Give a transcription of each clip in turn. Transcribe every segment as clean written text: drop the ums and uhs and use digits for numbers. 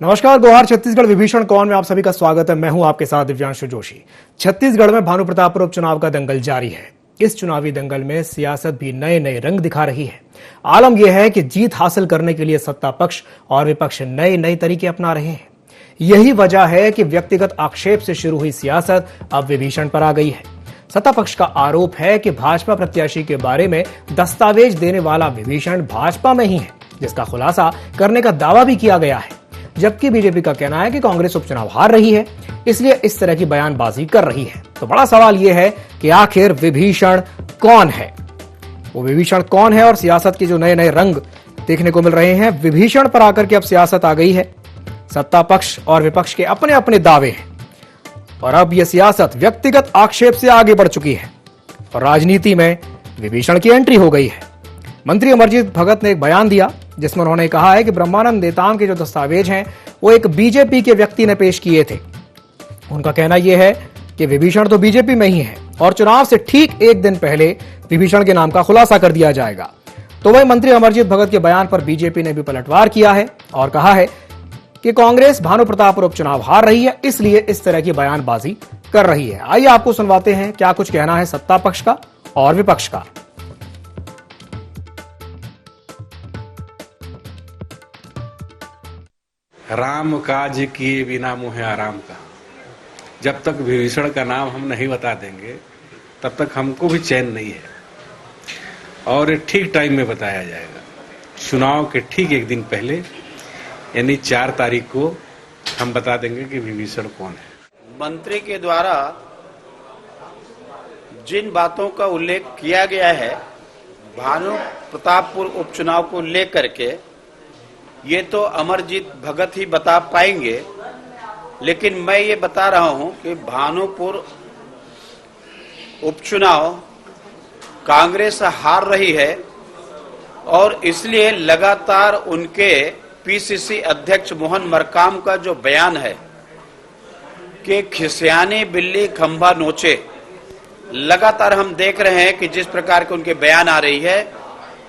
नमस्कार, गोहार छत्तीसगढ़ विभीषण कौन में आप सभी का स्वागत है। मैं हूं आपके साथ दिव्यांशु जोशी। छत्तीसगढ़ में भानु प्रतापपुर उपचुनाव का दंगल जारी है। इस चुनावी दंगल में सियासत भी नए नए रंग दिखा रही है। आलम यह है कि जीत हासिल करने के लिए सत्ता पक्ष और विपक्ष नए नए तरीके अपना रहे हैं। यही वजह है कि व्यक्तिगत आक्षेप से शुरू हुई सियासत अब विभीषण पर आ गई है। सत्ता पक्ष का आरोप है कि भाजपा प्रत्याशी के बारे में दस्तावेज देने वाला विभीषण भाजपा में ही है, जिसका खुलासा करने का दावा भी किया गया है। जबकि बीजेपी का कहना है कि कांग्रेस उपचुनाव हार रही है, इसलिए इस तरह की बयानबाजी कर रही है। तो बड़ा सवाल यह है कि आखिर विभीषण कौन है, वो विभीषण कौन है और सियासत के जो नए नए रंग देखने को मिल रहे हैं। विभीषण पर आकर के अब सियासत आ गई है। सत्ता पक्ष और विपक्ष के अपने अपने दावे हैं और अब यह सियासत व्यक्तिगत आक्षेप से आगे बढ़ चुकी है और राजनीति में विभीषण की एंट्री हो गई है। मंत्री अमरजीत भगत ने एक बयान दिया जिसमें उन्होंने कहा है कि ब्रह्मानंद नेताम के जो दस्तावेज हैं वो एक बीजेपी के व्यक्ति ने पेश किए थे। उनका कहना यह है कि विभीषण तो बीजेपी में ही है और चुनाव से ठीक एक दिन पहले विभीषण के नाम का खुलासा कर दिया जाएगा। तो वही मंत्री अमरजीत भगत के बयान पर बीजेपी ने भी पलटवार किया है और कहा है कि कांग्रेस भानु प्रतापपुर उपचुनाव हार रही है, इसलिए इस तरह की बयानबाजी कर रही है। आइए आपको सुनवाते हैं क्या कुछ कहना है सत्ता पक्ष का और विपक्ष का। राम काज किए बिना मुहे आराम का। जब तक विभीषण का नाम हम नहीं बता देंगे तब तक हमको भी चैन नहीं है और ठीक टाइम में बताया जाएगा। चुनाव के ठीक एक दिन पहले यानी 4 तारीख को हम बता देंगे कि विभीषण कौन है। मंत्री के द्वारा जिन बातों का उल्लेख किया गया है भानु प्रतापपुर उपचुनाव को लेकर के, ये तो अमरजीत भगत ही बता पाएंगे, लेकिन मैं ये बता रहा हूं कि भानुपुर उपचुनाव कांग्रेस हार रही है और इसलिए लगातार उनके पीसीसी अध्यक्ष मोहन मरकाम का जो बयान है कि खिसियानी बिल्ली खंभा नोचे, लगातार हम देख रहे हैं कि जिस प्रकार के उनके बयान आ रही है,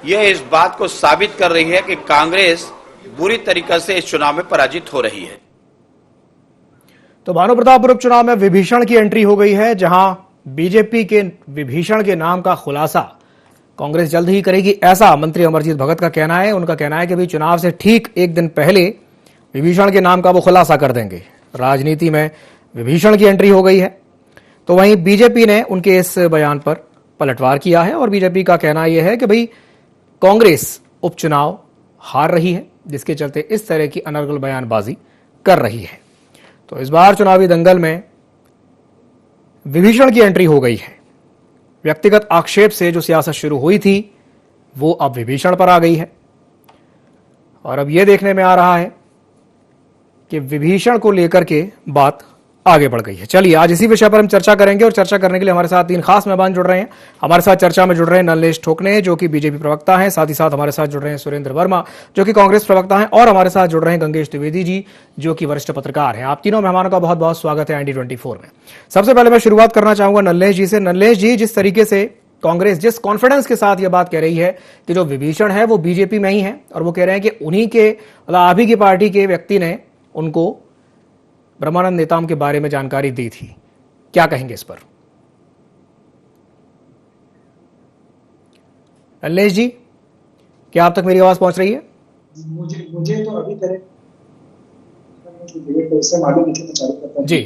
यह इस बात को साबित कर रही है कि कांग्रेस बुरी तरीके से इस चुनाव में पराजित हो रही है। तो भानु प्रतापपुर उपचुनाव में विभीषण की एंट्री हो गई है, जहां बीजेपी के विभीषण के नाम का खुलासा कांग्रेस जल्द ही करेगी, ऐसा मंत्री अमरजीत भगत का कहना है। उनका कहना है कि भाई चुनाव से ठीक एक दिन पहले विभीषण के नाम का वो खुलासा कर देंगे। राजनीति में विभीषण की एंट्री हो गई है। तो वहीं बीजेपी ने उनके इस बयान पर पलटवार किया है और बीजेपी का कहना यह है कि भाई कांग्रेस उपचुनाव हार रही है, जिसके चलते इस तरह की अनर्गल बयानबाजी कर रही है। तो इस बार चुनावी दंगल में विभीषण की एंट्री हो गई है। व्यक्तिगत आक्षेप से जो सियासत शुरू हुई थी वो अब विभीषण पर आ गई है और अब यह देखने में आ रहा है कि विभीषण को लेकर के बात आगे बढ़ गई है। चलिए आज इसी विषय पर हम चर्चा करेंगे और चर्चा करने के लिए हमारे साथ 3 खास मेहमान जुड़ रहे हैं। हमारे साथ चर्चा में जुड़ रहे हैं नल्लेश ठोकने, जो कि बीजेपी प्रवक्ता हैं, साथ ही साथ हमारे साथ जुड़ रहे हैं सुरेंद्र वर्मा, जो कि कांग्रेस प्रवक्ता हैं, और हमारे साथ जुड़ रहे हैं गंगेश द्विवेदी जी, जो कि वरिष्ठ पत्रकार हैं। आप तीनों मेहमानों का बहुत बहुत स्वागत है ND24 में। सबसे पहले मैं शुरुआत करना चाहूंगा नल्लेश जी से। नल्लेश जी, जिस तरीके से कांग्रेस जिस कॉन्फिडेंस के साथ यह बात कह रही है कि जो विभीषण है वो बीजेपी में ही है और वो कह रहे हैं कि उन्हीं के आप ही की पार्टी के व्यक्ति ने उनको ब्रह्मानंद नेताम के बारे में जानकारी दी थी, क्या कहेंगे इस पर? नल्लेश जी, क्या आप तक मेरी आवाज पहुंच रही है? मुझे तो अभी तरह जी।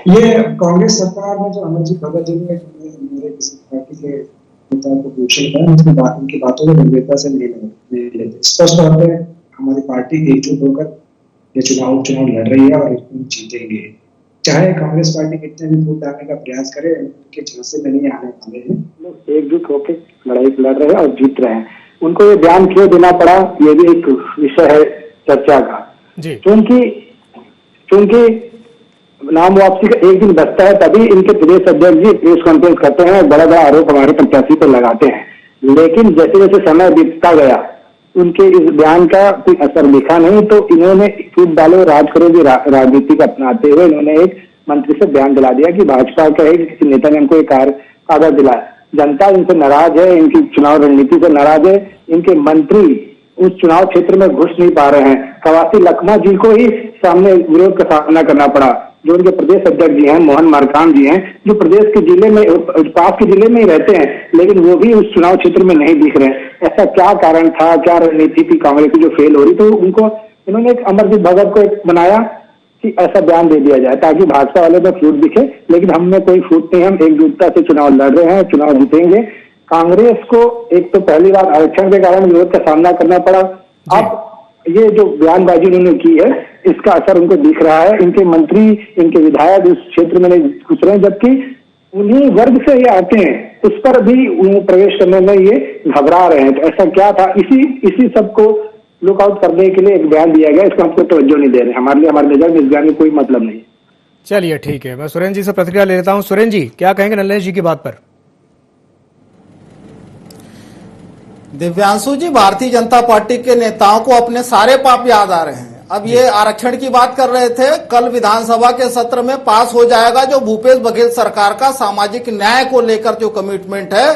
ये कांग्रेस सरकार में जो अमरजीत भगत जी ने मेरे किसी पार्टी के नेता को पूछा, उनकी बातों को गंभीरता से नहीं लेते। स्पष्ट तौर पर हमारी पार्टी एकजुट होकर ये चुनाव लड़ रही है और इसमें जीतेंगे। चाहे कांग्रेस पार्टी कितने भी फूट डालने का प्रयास करे, उनके झांसे में नहीं आने वाले हैं। लोग एकजुट होकर लड़ाई लड़ रहे हैं और जीत रहे हैं। उनको ये बयान क्यों देना पड़ा, ये भी एक विषय है चर्चा का। क्योंकि नाम वापसी का एक दिन बचता है, तभी इनके प्रदेश अध्यक्ष जी प्रेस कॉन्फ्रेंस करते हैं और बड़ा बड़ा आरोप हमारे प्रत्याशी पर लगाते हैं। लेकिन जैसे जैसे समय बीतता गया उनके इस बयान का कोई असर दिखा नहीं, तो इन्होंने फूट डालो राज करो की राजनीति को अपनाते हुए इन्होंने एक मंत्री से बयान दिला दिया कि भाजपा का है कि किसी नेता ने हमको एक कागज दिलाया। जनता इनसे नाराज है, इनकी चुनाव रणनीति से नाराज है। इनके मंत्री उस चुनाव क्षेत्र में घुस नहीं पा रहे हैं। कवासी लखमा जी को ही सामने विरोध का सामना करना पड़ा, जो उनके प्रदेश अध्यक्ष जी हैं मोहन मरकाम जी हैं, जो प्रदेश के जिले में पास के जिले में ही रहते हैं, लेकिन वो भी उस चुनाव क्षेत्र में नहीं दिख रहे। ऐसा क्या कारण था, क्या रणनीति थी कांग्रेस की जो फेल हो रही? तो उनको इन्होंने एक अमरजीत भगत को एक बनाया कि ऐसा बयान दे दिया जाए ताकि भाजपा वाले में फूट दिखे, लेकिन हम में कोई फूट नहीं, हम एकजुटता से चुनाव लड़ रहे हैं, चुनाव जीतेंगे। कांग्रेस को एक तो पहली बार आरक्षण के कारण विरोध का सामना करना पड़ा, अब ये जो बयानबाजी उन्होंने की है इसका असर उनको दिख रहा है। इनके मंत्री, इनके विधायक उस क्षेत्र में नहीं घुस रहे हैं, जबकि उन्हीं वर्ग से ये आते हैं, उस पर भी उन्हें प्रवेश करने में ये घबरा रहे हैं। तो ऐसा क्या था? इसी सबको लुकआउट करने के लिए एक बयान दिया गया, इसका हमको तवज्जो नहीं दे रहे। हमारे लिए, हमारे नजर में इस बयान में कोई मतलब नहीं। चलिए ठीक है, मैं सुरेंद्र जी से प्रतिक्रिया ले लेता हूं। सुरेंद्र जी क्या कहेंगे नल्लेश जी की बात पर? दिव्यांशु जी, भारतीय जनता पार्टी के नेताओं को अपने सारे पाप याद आ रहे हैं। अब ये आरक्षण की बात कर रहे थे, कल विधानसभा के सत्र में पास हो जाएगा जो भूपेश बघेल सरकार का सामाजिक न्याय को लेकर जो कमिटमेंट है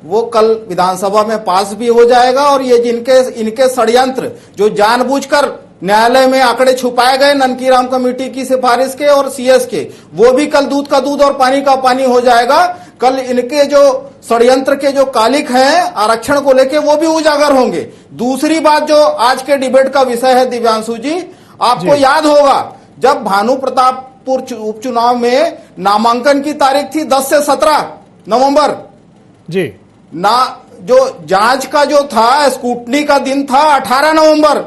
वो कल विधानसभा में पास भी हो जाएगा। और ये इनके षड्यंत्र जो जानबूझकर न्यायालय में आंकड़े छुपाए गए ननकीराम कमेटी की सिफारिश के और सीएस के, वो भी कल दूध का दूध और पानी का पानी हो जाएगा। कल इनके जो षड्यंत्र के जो कालिक हैं आरक्षण को लेके वो भी उजागर होंगे। दूसरी बात जो आज के डिबेट का विषय है दिव्यांशु जी, आपको याद होगा जब भानु प्रतापपुर उपचुनाव में नामांकन की तारीख थी 10 से 17 नवंबर जी, ना जो जांच का जो था स्कूटनी का दिन था 18 नवंबर,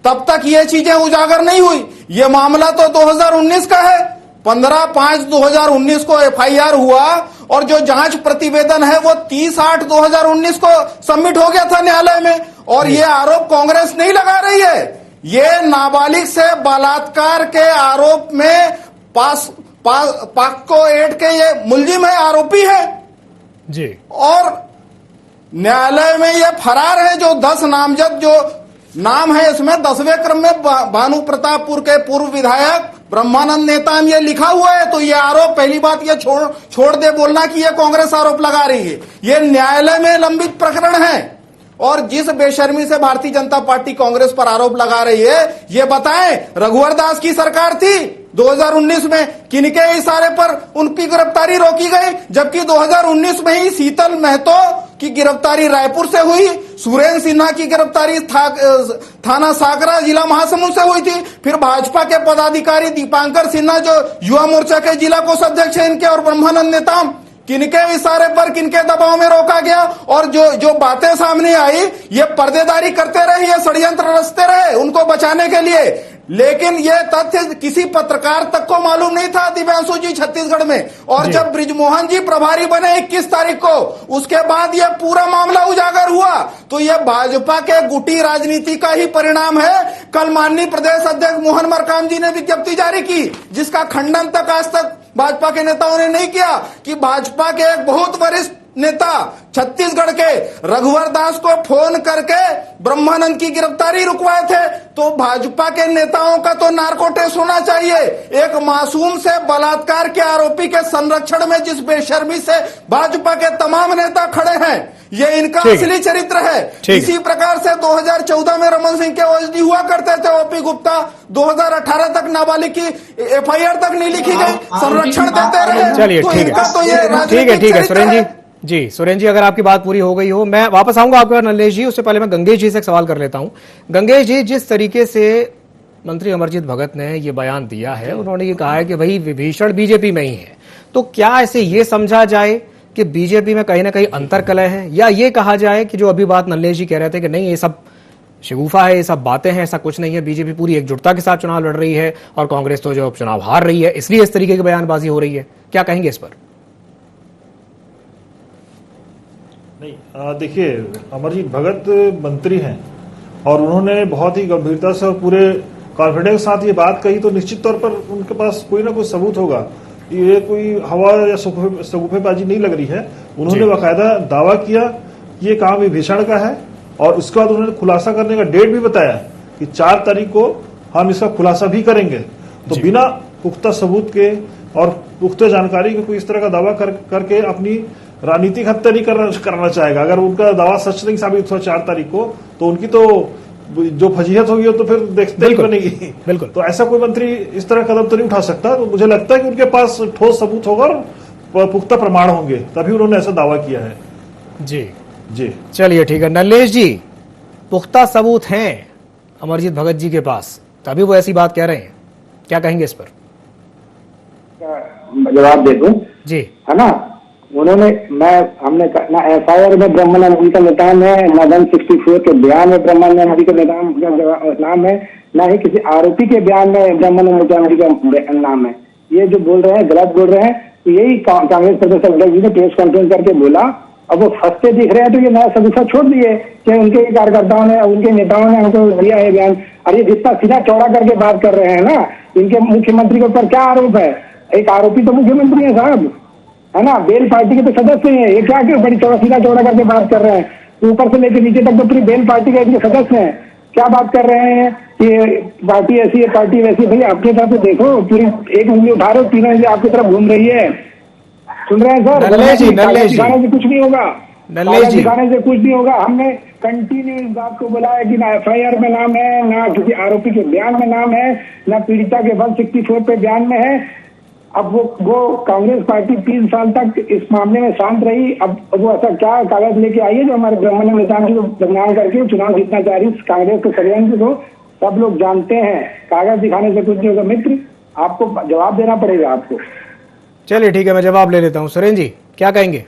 तब तक ये चीजें उजागर नहीं हुई। ये मामला तो 2019 का है, 15/5/2019 को एफआईआर हुआ और जो जांच प्रतिवेदन है वो 30/8/2019 को सबमिट हो गया था न्यायालय में। और ये आरोप कांग्रेस नहीं लगा रही है, ये नाबालिग से बलात्कार के आरोप में पाक्को एक्ट के ये मुलजिम है, आरोपी है जी। और न्यायालय में ये फरार है। जो 10 नामजद जो नाम है इसमें 10वें क्रम में भानु प्रतापपुर के पूर्व विधायक ब्रह्मानंद नेताम ये लिखा हुआ है। तो ये आरोप, पहली बात ये छोड़ दे बोलना कि ये कांग्रेस आरोप लगा रही है, ये न्यायालय में लंबित प्रकरण है। और जिस बेशर्मी से भारतीय जनता पार्टी कांग्रेस पर आरोप लगा रही है, ये बताएं रघुवर दास की सरकार थी 2019 में, किनके इशारे पर उनकी गिरफ्तारी रोकी गई? जबकि 2019 में ही शीतल महतो की गिरफ्तारी रायपुर से हुई, सुरेंद्र सिन्हा की गिरफ्तारी थाना सागरा जिला महासमुंद से हुई थी। फिर भाजपा के पदाधिकारी दीपांकर सिन्हा जो युवा मोर्चा के जिला कोषाध्यक्ष है इनके, और ब्रह्मानंद नेताम, किनके इशारे पर, किनके दबाव में रोका गया? और जो बातें सामने आई ये पर्देदारी करते रहे, ये षड्यंत्र रचते रहे उनको बचाने के लिए। लेकिन ये तथ्य किसी पत्रकार तक को मालूम नहीं था दिव्यांशु जी छत्तीसगढ़ में। और जब बृजमोहन जी प्रभारी बने 21 तारीख को, उसके बाद ये पूरा मामला उजागर हुआ। तो ये भाजपा के गुटी राजनीति का ही परिणाम है। कल माननीय प्रदेश अध्यक्ष मोहन मरकाम जी ने विज्ञप्ति जारी की, जिसका खंडन तक आज तक भाजपा के नेताओं ने नहीं किया, कि भाजपा के एक बहुत वरिष्ठ नेता छत्तीसगढ़ के रघुवर दास को फोन करके ब्रह्मानंद की गिरफ्तारी रुकवाए थे। तो भाजपा के नेताओं का तो नार्को टेस्ट होना चाहिए। एक मासूम से बलात्कार के आरोपी के संरक्षण में जिस बेशर्मी से भाजपा के तमाम नेता खड़े हैं, ये इनका असली चरित्र है। इसी प्रकार से 2014 में रमन सिंह के ओएसडी हुआ करते थे ओपी गुप्ता, 2018 तक नाबालिग की एफआईआर तक नहीं लिखी गई, संरक्षण देते रहे। चलिए तो ठीक इनका तो ये है सुरेंद्र जी, सुरेंद्र जी अगर आपकी बात पूरी हो गई हो, मैं वापस आऊंगा आपके पास नल्लेश जी। उससे पहले मैं गंगेश जी से एक सवाल कर लेता हूं। गंगेश जी, जिस तरीके से मंत्री अमरजीत भगत ने ये बयान दिया है, उन्होंने ये कहा है कि भाई विभीषण बीजेपी में ही है, तो क्या ऐसे ये समझा जाए कि बीजेपी में कहीं ना कहीं अंतर्कलह है, या ये कहा जाए कि जो अभी बात नल्लेश जी कह रहे थे कि नहीं ये सब शिगुफा है, ये सब बातें हैं, ऐसा कुछ नहीं है, बीजेपी पूरी एकजुटता के साथ चुनाव लड़ रही है और कांग्रेस तो जो चुनाव हार रही है इसलिए इस तरीके की बयानबाजी हो रही है? क्या कहेंगे इस पर? नहीं, देखिए, अमरजीत भगत मंत्री हैं और उन्होंने बहुत ही गंभीरता से और पूरे कॉन्फिडेंस के साथ ये बात कही, तो निश्चित तौर पर उनके पास कोई ना कोई सबूत होगा। ये कोई हवा या सगुफेबाजी नहीं लग रही है। उन्होंने बाकायदा दावा किया ये काम विभीषण का है, और उसके बाद उन्होंने खुलासा करने का डेट भी बताया कि 4 तारीख को हम इसका खुलासा भी करेंगे। तो बिना पुख्ता सबूत के और पुख्ता जानकारी के कोई इस तरह का दावा करके अपनी राजनीतिक हत्या नहीं करना चाहेगा। अगर उनका दावा सच नहीं साबित हुआ 4 तारीख को, तो उनकी तो जो फजीहत होगी तो फिर देखते ही बनेगी। बिल्कुल। तो ऐसा कोई मंत्री इस तरह कदम तो नहीं उठा सकता। तो मुझे लगता है कि उनके पास ठोस सबूत होगा और पुख्ता प्रमाण होंगे, तभी उन्होंने ऐसा दावा किया है। जी चलिए ठीक है नल्लेश जी, पुख्ता सबूत हैं अमरजीत भगत जी के पास, तभी वो ऐसी बात कह रहे हैं, क्या कहेंगे इस पर? जवाब दे दूं जी, है ना। हमने ना FIR में ब्रह्मानंद नदी का नाम है, ना 164 के बयान में ब्रह्मानंद नदी का नाम है, ना ही किसी आरोपी के बयान में ब्रह्मानंद नदी का नाम है। ये जो बोल रहे हैं गलत बोल रहे हैं। तो यही कांग्रेस प्रदेश अध्यक्ष जी ने प्रेस कॉन्फ्रेंस करके बोला। अब वो फंसते दिख रहे हैं तो ये नया सबूत छोड़ दिए कि उनके कार्यकर्ताओं ने, उनके नेताओं ने उनको दिया है बयान। अरे जितना सीधा चौड़ा करके बात कर रहे हैं ना, इनके मुख्यमंत्री के ऊपर क्या आरोप है? एक आरोपी तो मुख्यमंत्री है साहब, है ना, बेल पार्टी के तो सदस्य हैं। ये क्या क्यों बड़ी सीधा चौड़ा करके बात कर रहे हैं? ऊपर से लेकर नीचे तक तो पूरी बेल पार्टी के इनके सदस्य हैं। क्या बात कर रहे हैं कि पार्टी ऐसी है, पार्टी वैसी है? भैया अपनी तरफ से देखो, पूरी एक उंगली उठा रहे हो, तीनों उंगली आपकी तरफ घूम रही है। सुन रहे हैं सर? नल्लेश जी दिखाने से कुछ नहीं होगा, नल्लेश जी दिखाने से कुछ नहीं होगा। हमने कंटिन्यू इस बात को बोला है कि ना FIR में नाम है, ना किसी आरोपी के बयान में नाम है, ना पीड़िता के 164 पे बयान में है। अब वो कांग्रेस पार्टी 3 साल तक इस मामले में शांत रही। अब वो ऐसा क्या कागज लेके आई है जो हमारे ब्रह्मानंद नेता को बदनाम करके चुनाव जीतना चाह रही? कांग्रेस के षड्यंत्र को सब लोग जानते हैं। कागज दिखाने से कुछ नहीं होगा मित्र, आपको जवाब देना पड़ेगा आपको। चलिए ठीक है, मैं जवाब ले लेता हूं। सुरेंद्र जी क्या कहेंगे?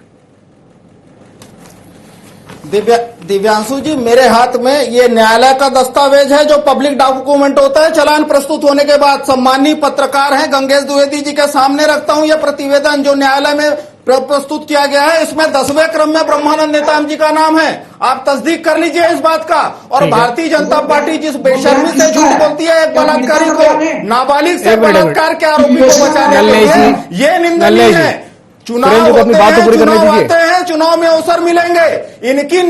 दिव्यांशु जी, मेरे हाथ में ये न्यायालय का दस्तावेज है जो पब्लिक डॉक्यूमेंट होता है। चालान प्रस्तुत होने के बाद सम्मानीय पत्रकार हैं गंगेश द्विवेदी जी के सामने रखता हूं। यह प्रतिवेदन जो न्यायालय में प्रस्तुत किया गया है, इसमें 10वें क्रम में ब्रह्मानंद नेताम जी का नाम है। आप तस्दीक कर लीजिए इस बात का। और भारतीय जनता पार्टी जिस बेशर्मी से झूठ बोलती है एक बलात्कारी को, नाबालिग से बलात्कार के आरोपी को बचाने के लिए, ये निंदनीय है। चुनाव होते हैं, चुनाव में अवसर मिलेंगे। इनकी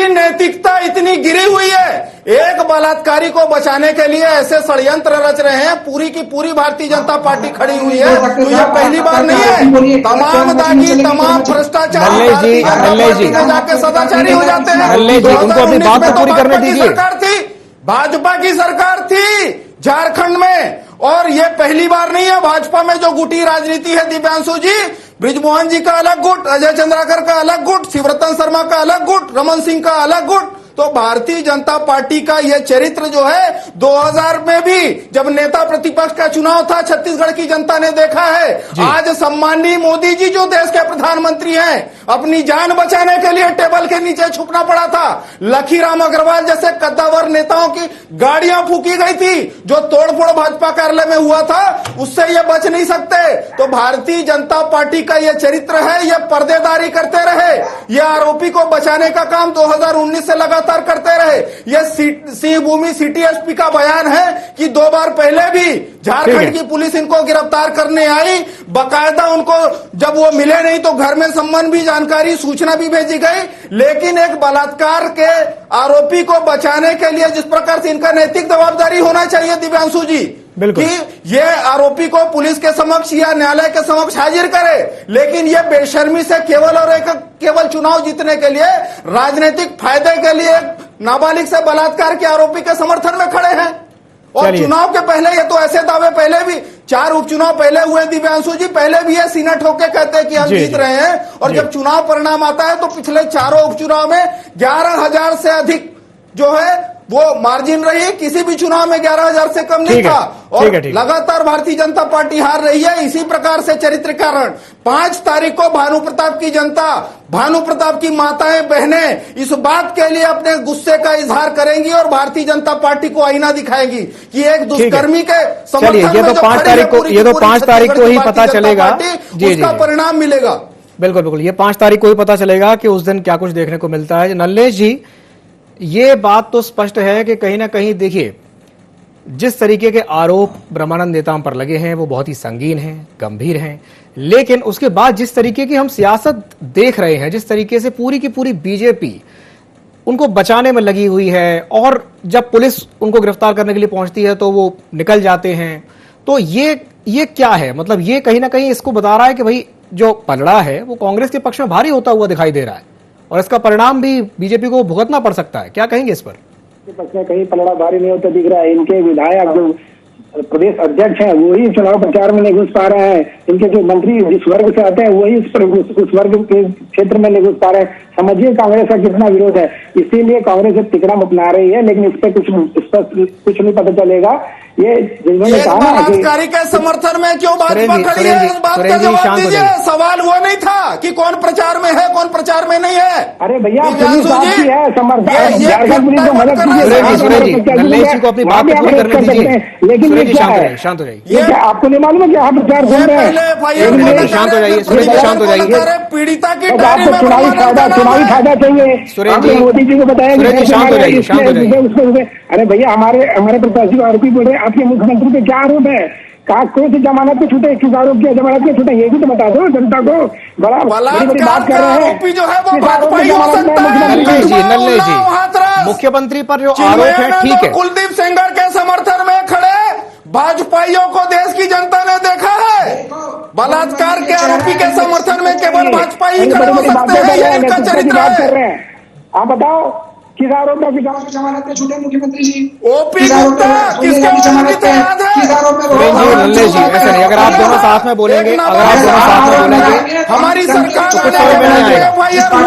नैतिकता इतनी गिरी हुई है, एक बलात्कारी को बचाने के लिए ऐसे षड्यंत्र रच रहे हैं। पूरी की पूरी भारतीय जनता पार्टी खड़ी हुई है। तो यह पहली बार नहीं है। तमाम दागी, तमाम भ्रष्टाचारी भारतीय जनता पार्टी में जाके सदाचारी हो जाते हैं। 2019 में तो भाजपा की सरकार थी, भाजपा की सरकार थी झारखंड में, और ये पहली बार नहीं है। भाजपा में जो गुटी राजनीति है दिव्यांशु जी, बृजमोहन जी का अलग गुट, अजय चंद्राकर का अलग गुट, शिवरतन शर्मा का अलग गुट, रमन सिंह का अलग गुट। तो भारतीय जनता पार्टी का यह चरित्र जो है 2000 में भी जब नेता प्रतिपक्ष का चुनाव था, छत्तीसगढ़ की जनता ने देखा है। आज सम्माननीय मोदी जी जो देश के प्रधानमंत्री हैं, अपनी जान बचाने के लिए टेबल के नीचे छुपना पड़ा था। लखीराम अग्रवाल जैसे कद्दावर नेताओं की गाड़ियां फूकी गई थी। जो तोड़फोड़ भाजपा कार्यालय में हुआ था, उससे ये बच नहीं सकते। तो भारतीय जनता पार्टी का यह चरित्र है, यह पर्देदारी करते रहे, यह आरोपी को बचाने का काम 2019 से लगातार करते रहे। यह सिंह भूमि सिटी एसपी का बयान है कि 2 बार पहले भी झारखंड की पुलिस इनको गिरफ्तार करने आई। बकायदा उनको जब वो मिले नहीं तो घर में सम्मान भी, जानकारी, सूचना भी भेजी गई। लेकिन एक बलात्कार के आरोपी को बचाने के लिए जिस प्रकार से इनका नैतिक जवाबदारी होना चाहिए दिव्यांशु जी, कि ये आरोपी को पुलिस के समक्ष या न्यायालय के समक्ष हाजिर करे, लेकिन ये बेशर्मी से केवल चुनाव जीतने के लिए, राजनीतिक फायदे के लिए नाबालिग से बलात्कार के आरोपी के समर्थन में खड़े हैं। और चुनाव के पहले ये तो ऐसे दावे पहले भी 4 उपचुनाव पहले हुए दिव्यांशु जी, पहले भी ये सीना ठोक के कहते हैं कि हम जीत रहे हैं, और जब चुनाव परिणाम आता है तो पिछले 4 उपचुनाव में 11,000 से अधिक जो है वो मार्जिन रही। किसी भी चुनाव में 11,000 से कम नहीं था। और लगातार भारतीय जनता पार्टी हार रही है इसी प्रकार से चरित्र कारण। 5 तारीख को भानु प्रताप की जनता, भानु प्रताप की माताएं बहनें इस बात के लिए अपने गुस्से का इजहार करेंगी और भारतीय जनता पार्टी को आईना दिखाएगी कि एक दुष्कर्मी के समर्थन में जो खड़ी है, 5 तारीख को ही पता चलेगा, उसका परिणाम मिलेगा। बिल्कुल बिल्कुल, ये 5 तारीख को ही पता चलेगा कि उस दिन क्या कुछ देखने को मिलता है। नल्लेश जी, ये बात तो स्पष्ट है कि कहीं ना कहीं देखिए, जिस तरीके के आरोप ब्रह्मानंद नेताओं पर लगे हैं वो बहुत ही संगीन हैं, गंभीर हैं, लेकिन उसके बाद जिस तरीके की हम सियासत देख रहे हैं, जिस तरीके से पूरी की पूरी बीजेपी उनको बचाने में लगी हुई है, और जब पुलिस उनको गिरफ्तार करने के लिए पहुंचती है तो वो निकल जाते हैं, तो ये क्या है? मतलब ये कहीं ना कहीं इसको बता रहा है कि भाई जो पलड़ा है वो कांग्रेस के पक्ष में भारी होता हुआ दिखाई दे रहा है और इसका परिणाम भी बीजेपी को भुगतना पड़ सकता है। क्या कहेंगे इस पर? पक्ष में कहीं पलड़ा भारी नहीं होता दिख रहा है। इनके विधायक जो प्रदेश अध्यक्ष हैं वही चुनाव प्रचार में नहीं घुस पा रहे हैं। इनके जो मंत्री जिस वर्ग से आते हैं वही उस वर्ग के क्षेत्र में नहीं घुस पा रहे हैं। समझिए कांग्रेस का कितना विरोध है। इसीलिए कांग्रेस एक तिकड़म अपना रही है, लेकिन इस पर कुछ नहीं पता चलेगा। ये जिन्होंने कहा ना कि बलात्कारी के समर्थन में क्यों भाजपा खड़ी है, इस बात का जवाब दीजिए। सवाल वो नहीं था कि कौन प्रचार में है कौन प्रचार में नहीं है। अरे भैया पुलिस आपकी है, समर्थन झारखंड पुलिस को मदद कीजिए। नल्लेश जी को अपनी बात पूरी करने दीजिए। लेकिन ये क्या है, शांत हो जाइए। ये क्या आपको नहीं मालूम है कि आप प्रचार सुन रहे हैं? शांत हो जाइए सुरेश जी, शांत हो जाइए। पीड़िता की आपको चुनावी फायदा चाहिए। सुरेश जी, मोदी जी को बताया सुरेश जी, शांत हो जाइए, शांत हो जाइए। अरे भैया हमारे प्रत्याशी को आरोपी बोल रहे हैं, आपके मुख्यमंत्री पे क्या आरोप है? कौन सी जमानत पे छूटे, किस आरोप की जमानत पे छूटे, ये भी तो बता दो जनता को। बड़ा बड़ी बात कर रहे हैं। जो है वो भाजपा ही हो सकता है। नल्लेश जी, मुख्यमंत्री पर जो आरोप है ठीक है। कुलदीप सेंगर के समर्थन में खड़े भाजपाइयों को देश की जनता ने देखा है। बलात्कार के आरोपी के समर्थन में केवल भाजपा ही खड़े हो सकते हैं, ये इनका चरित्र है। आप बताओ किस आरोप में जमानत पे छूटे मुख्यमंत्री जी? ओपी गुप्ता किसके आरोप में याद है? नल्लेश जी ऐसा नहीं, अगर आप दोनों साथ में बोलेंगे, अगर आप दोनों साथ में बोलेंगे, हमारी सरकार तो कुछ समझ में नहीं आएगा। एफआईआर हुआ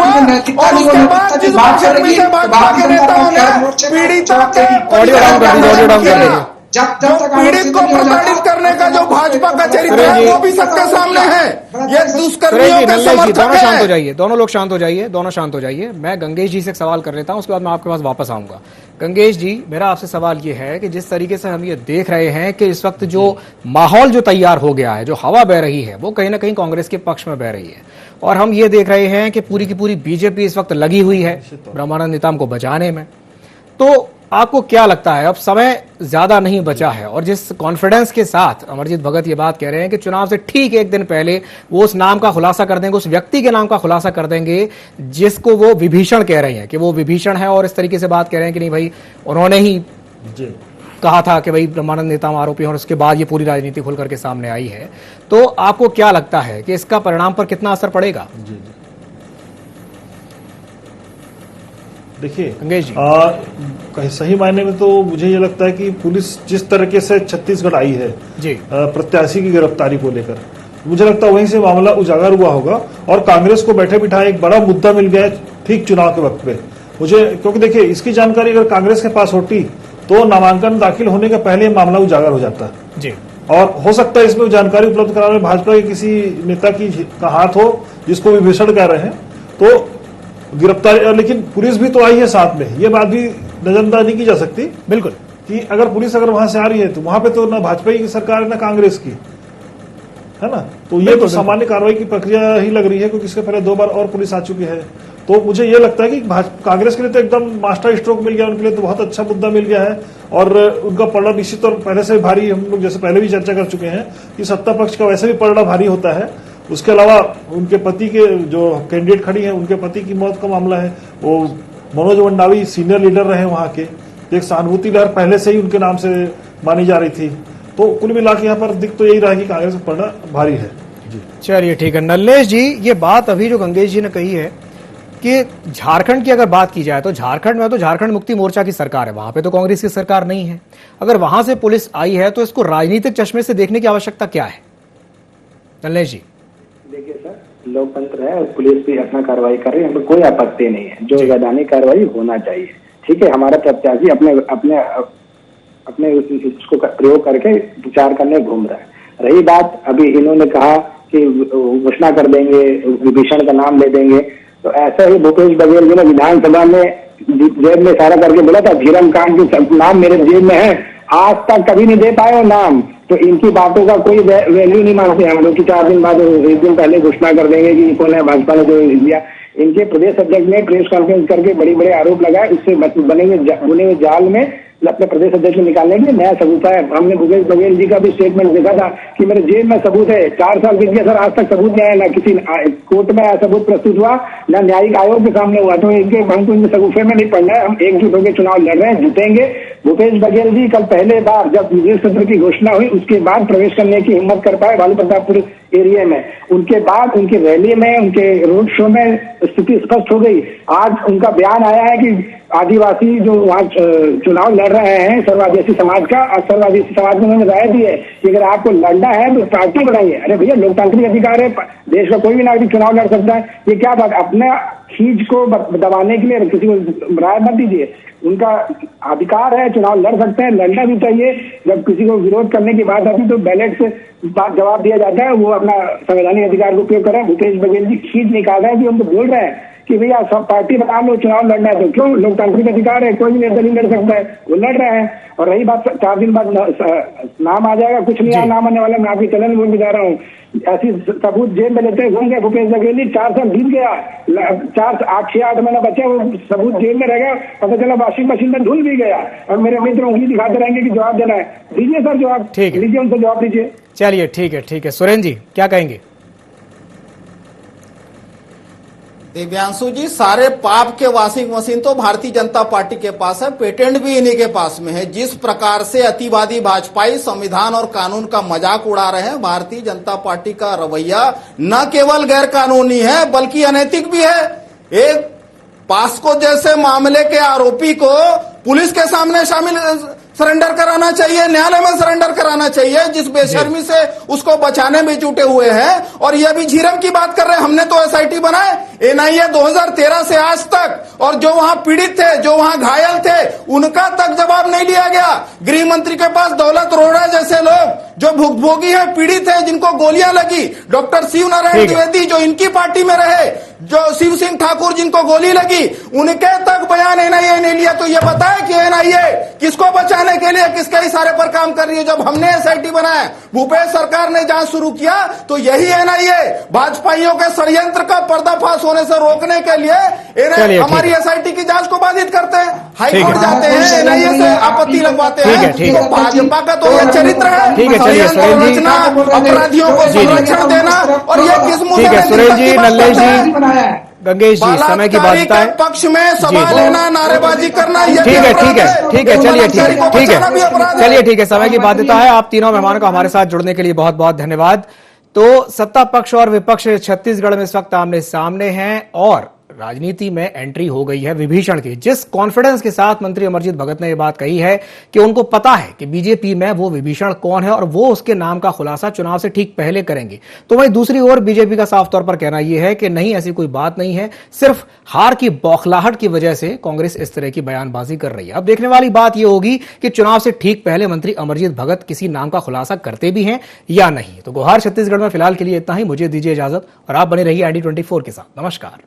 और उसके बाद जिस भाजपा से भाजपा के नेताओं ने पीड़िता के ऑडियो डाउन कर दीजिए, ऑडियो डाउन कर दीजिए। जो पीड़ित को प्रताड़ित करने का जो भाजपा का चरित्र है वो भी सबके सामने है। ये दुष्कर्मियों के समर्थक दोनों शांत हो है। जाइए, दोनों लोग शांत हो जाइए, दोनों शांत हो जाइए। मैं गंगेश जी से एक सवाल कर लेता हूं, उसके बाद मैं आपके पास वापस आऊंगा। गंगेश जी, मेरा आपसे सवाल ये है कि जिस तरीके से हम ये देख रहे हैं कि इस वक्त जो माहौल जो तैयार हो गया है, जो हवा बह रही है, वो कहीं ना कहीं कांग्रेस के पक्ष में बह रही है और हम ये देख रहे हैं कि पूरी की पूरी बीजेपी इस वक्त लगी हुई है ब्रह्मानंद नेताम को बचाने में। तो आपको क्या लगता है, अब समय ज्यादा नहीं बचा है और जिस कॉन्फिडेंस के साथ अमरजीत भगत ये बात कह रहे हैं कि चुनाव से ठीक एक दिन पहले वो उस नाम का खुलासा कर देंगे, उस व्यक्ति के नाम का खुलासा कर देंगे जिसको वो विभीषण कह रहे हैं कि वो विभीषण है, और इस तरीके से बात कह रहे हैं कि नहीं भाई उन्होंने ही कहा था कि भाई ब्रह्मानंद नेताम आरोपी हैं और उसके बाद ये पूरी राजनीति खुल करके सामने आई है। तो आपको क्या लगता है कि इसका परिणाम पर कितना असर पड़ेगा? देखिए गंगेश जी, कहीं सही मायने में तो मुझे ये लगता है कि पुलिस जिस तरीके से छत्तीसगढ़ आई है जी, प्रत्याशी की गिरफ्तारी को लेकर, मुझे लगता है वहीं से मामला उजागर हुआ होगा और कांग्रेस को बैठे बिठाए एक बड़ा मुद्दा मिल गया है ठीक चुनाव के वक्त पे मुझे। क्योंकि देखिए इसकी जानकारी अगर कांग्रेस के पास होती तो नामांकन दाखिल होने के पहले मामला उजागर हो जाता जी, और हो सकता है इसमें जानकारी उपलब्ध कराने में भाजपा के किसी नेता का हाथ हो जिसको विभीषण कह रहे हैं, तो गिरफ्तारी। लेकिन पुलिस भी तो आई है साथ में, ये बात भी नजरअंदाज नहीं की जा सकती बिल्कुल कि अगर पुलिस अगर वहां से आ रही है तो वहां पे तो ना भाजपा की सरकार है ना कांग्रेस की, है ना। तो ये तो सामान्य कार्रवाई की प्रक्रिया ही लग रही है क्योंकि इसके पहले 2 बार और पुलिस आ चुकी है। तो मुझे ये लगता है कि कांग्रेस के लिए तो एकदम मास्टर स्ट्रोक मिल गया, उनके लिए तो बहुत अच्छा मुद्दा मिल गया है और उनका पलड़ा निश्चित और पहले से भारी, हम लोग जैसे पहले भी चर्चा कर चुके हैं कि सत्ता पक्ष का वैसे भी पलड़ा भारी होता है। उसके अलावा उनके पति के जो कैंडिडेट खड़ी हैं उनके पति की मौत का मामला है, वो मनोज मंडावी सीनियर लीडर रहे वहां के, एक सहानुभूति लहर पहले से ही उनके नाम से मानी जा रही थी। तो कुल मिला के यहाँ पर दिख तो यही रहा कि कांग्रेस का पलड़ा भारी है। चलिए ठीक है। नल्लेश जी, ये बात अभी जो गंगेश जी ने कही है कि झारखंड की अगर बात की जाए तो झारखंड में तो झारखंड मुक्ति मोर्चा की सरकार है, वहां पे तो कांग्रेस की सरकार नहीं है। अगर वहां से पुलिस आई है तो इसको राजनीतिक चश्मे से देखने की आवश्यकता क्या है? नल्लेश जी, देखिए सर, लोकतंत्र है और पुलिस भी अपना कार्रवाई कर रही है, हमको कोई आपत्ति नहीं है, जो वैधानिक कार्रवाई होना चाहिए। ठीक है, हमारा प्रत्याशी अपने अपने अपने उसको प्रयोग करके विचार करने घूम रहा है। रही बात अभी इन्होंने कहा कि घोषणा कर देंगे, विभीषण का नाम ले देंगे, तो ऐसा ही भूपेश बघेल जी ने विधानसभा में जेब में इशारा करके बोला था झीरम कांड की नाम मेरे जेब में है, आज तक कभी नहीं दे पाए वो नाम। तो इनकी बातों का कोई वैल्यू नहीं मानते हम लोग कि 4 दिन बाद, 1 दिन पहले घोषणा कर देंगे कि कौन है भाजपा ने जो दिया। इनके प्रदेश अध्यक्ष ने प्रेस कॉन्फ्रेंस करके बड़े बड़े आरोप लगाए, उससे बुने हुए जाल में अपने प्रदेश अध्यक्ष को निकालने के लिए नया सबूत है। हमने भूपेश बघेल जी का भी स्टेटमेंट देखा था कि मेरे जेल में सबूत है, 4 साल बीत गया सर, आज तक सबूत नहीं आया, ना किसी कोर्ट में सबूत प्रस्तुत हुआ, ना न्यायिक आयोग के सामने हुआ। तो इनके हमको इन सगुफे में नहीं पड़ना है, हम एकजुट होकर चुनाव लड़ रहे हैं, जीतेंगे। भूपेश बघेल जी कल पहले बार जब विजय सत्र की घोषणा हुई उसके बाद प्रवेश करने की हिम्मत कर पाए भानु प्रतापपुर एरिया में। उनके बाद उनकी रैली में, उनके रोड शो में स्थिति स्पष्ट हो गई। आज उनका बयान आया है कि आदिवासी जो वहाँ चुनाव लड़ रहे हैं सर्वआदिवासी समाज का, सर्वआदिवासी समाज में उन्होंने राय दी है कि अगर आपको लड़ना है तो पार्टी बनाइए। अरे भैया, लोकतांत्रिक अधिकार है, देश का कोई भी नागरिक चुनाव लड़ सकता है। ये क्या बात, अपने खींच को दबाने के लिए किसी को राय मत दीजिए। उनका अधिकार है, चुनाव लड़ सकते हैं, लड़ना भी चाहिए। जब किसी को विरोध करने की बात आती तो बैलेट से जवाब दिया जाता है, वो अपना संवैधानिक अधिकार का उपयोग करें। भूपेश बघेल जी खींच निकाल रहे हैं कि उनको बोल रहे हैं कि भैया सब पार्टी बना लो, चुनाव लड़ना है तो क्यों, लोकतांत्रिक अधिकार है, कोई भी निर्दलीय लड़ सकता है, वो लड़ रहे हैं। और रही बात 4 दिन बाद नाम आ जाएगा, कुछ नहीं नाम आने वाला, मैं आपके चैनल बोल के जा रहा हूँ। ऐसी सबूत जेल में लेते घूम गए भूपेश बघेल जी, 4 साल बीत गया, 6-8 महीना बचे, वो सबूत जेल में रह गया, पता चला वॉशिंग मशीन में धुल भी गया। और मेरे मित्र उंगली दिखाते रहेंगे कि जवाब देना है। दीजिए सर जवाब, लीजिए, उनसे जवाब दीजिए। चलिए ठीक है। सुरेंद्र जी क्या कहेंगे? दिव्यांशु जी, सारे पाप के वॉशिंग मशीन तो भारतीय जनता पार्टी के पास है, पेटेंट भी इन्हीं के पास में है। जिस प्रकार से अतिवादी भाजपाई संविधान और कानून का मजाक उड़ा रहे हैं, भारतीय जनता पार्टी का रवैया न केवल गैर कानूनी है बल्कि अनैतिक भी है। एक पास्को जैसे मामले के आरोपी को पुलिस के सामने सरेंडर कराना चाहिए, न्यायालय में सरेंडर कराना चाहिए, जिस बेशर्मी से उसको बचाने में जुटे हुए हैं। और यह भी झीरम की बात कर रहे हैं, हमने तो एसआईटी बनाए, एनआईए 2013 से आज तक, और जो वहां पीड़ित थे, जो वहां घायल थे, उनका तक जवाब नहीं लिया गया। गृह मंत्री के पास दौलत रोड़ा जैसे लोग जो भुगभोगी है, पीड़ित है, जिनको गोलियां लगी, डॉक्टर शिव नारायण द्विवेदी जो इनकी पार्टी में रहे, जो शिव सिंह ठाकुर जिनको गोली लगी, उनके तक बयान एनआईए ने लिया। तो यह बताए कि एनआईए किसको बचाने के लिए किसके इशारे पर काम कर रही है। जब हमने एसआईटी बनाया, भूपेश सरकार ने जांच शुरू किया, तो यही एनआईए भाजपाइयों के षड्यंत्र का पर्दाफाश होने से रोकने के लिए हमारी एसआईटी की जांच को बाधित करते हैं, हाईकोर्ट जाते हैं, एनआईए से आपत्ति लगवाते हैं। तो भाजपा का तो यह चरित्र है, रचना, अपराधियों को संरक्षण देना, और यह किस मुद्दे सुरेंद्र जी, नल्लेश जी, गंगेश जी, समय की बात है, पक्ष में सवाल लेना, नारेबाजी करना, ठीक है, चलिए ठीक है, समय की बाध्यता है। आप तीनों मेहमानों का हमारे साथ जुड़ने के लिए बहुत बहुत धन्यवाद। तो सत्ता पक्ष और विपक्ष छत्तीसगढ़ में इस वक्त आमने सामने हैं और राजनीति में एंट्री हो गई है विभीषण की। जिस कॉन्फिडेंस के साथ मंत्री अमरजीत भगत ने यह बात कही है कि उनको पता है कि बीजेपी में वो विभीषण कौन है और वो उसके नाम का खुलासा चुनाव से ठीक पहले करेंगे, तो वहीं दूसरी ओर बीजेपी का साफ तौर पर कहना यह है कि नहीं, ऐसी कोई बात नहीं है, सिर्फ हार की बौखलाहट की वजह से कांग्रेस इस तरह की बयानबाजी कर रही है। अब देखने वाली बात यह होगी कि चुनाव से ठीक पहले मंत्री अमरजीत भगत किसी नाम का खुलासा करते भी हैं या नहीं। तो गुहार छत्तीसगढ़ में फिलहाल के लिए इतना ही। मुझे दीजिए इजाजत और आप बने रहिए ID24 के साथ। नमस्कार।